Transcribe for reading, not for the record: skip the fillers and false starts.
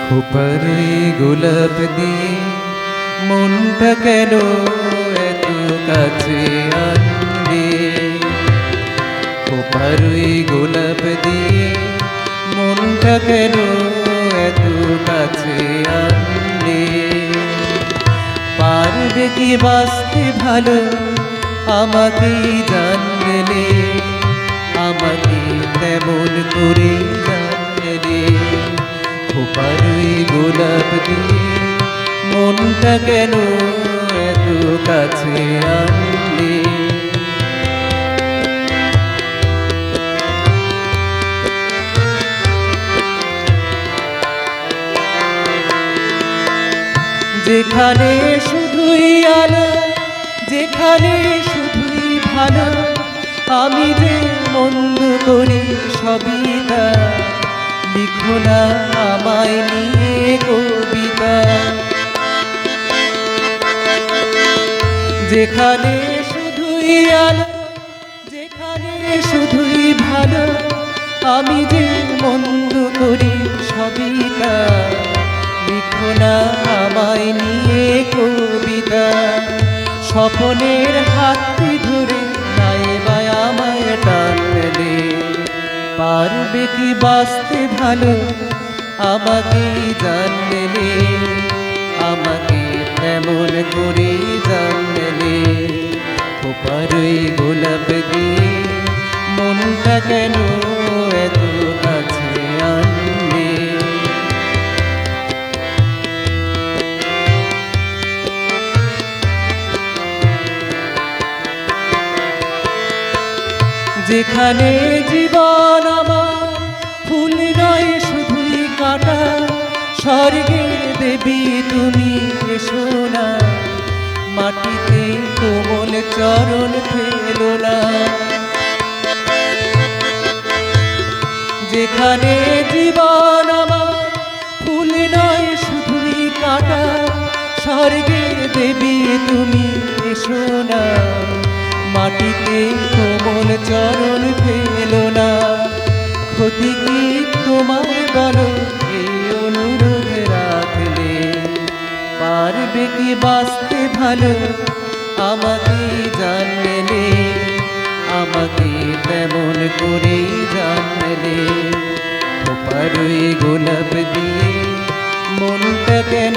খোপার গোলাপ দিয়ে মনটা কেন এত কাছে আনলে? খোপার গোলাপ দিয়ে মনটা কেন এত কাছে আনলে? পারবে কি বাঁচতে ভালো আমাকেই জানলে? আমাকে তেমন করে জানলে? খোপার গোলাপ দিয়ে মনটা কেন এত কাছে আনলে? যেখানে শুধুই আলো, যেখানে শুধুই ভালো, আমি যে মন্দ করি সবই তা। লিখো না আমায় নিয়ে কবিতা। যেখানে শুধুই আলো, যেখানে শুধুই ভালো, আমি যে মন্দ করি সবই তা। লিখো না আমায় নিয়ে কবিতা। স্বপ্নের হাতটি ধরে নাই বা আমায় টানলে? পারবে কি বাঁচতে ভালো আমাকে জানলে? আমাকে তেমন করে জানলে? খোপার গোলাপ দিয়ে মনটা কেন এত কাছে আনলে? যেখানে জীবন আমার ফুল নয় শুধুই কাঁটা, স্বর্গের দেবী তুমি এসো না, মাটিতে কোমল চরণ ফেলো না। যেখানে জীবন আমার ফুল নয় শুধুই কাঁটা, স্বর্গের দেবী তুমি এসো না, মাটিতে কোমল চরণ ফেলো না। ক্ষতি কি তোমার বলো এই অনুরোধ রাখলে? পারবে কি বাঁচতে ভালো আমাকে জানলে? আমাকে তেমন করে জানলে? খোপার গোলাপ দিয়ে মনটা কেন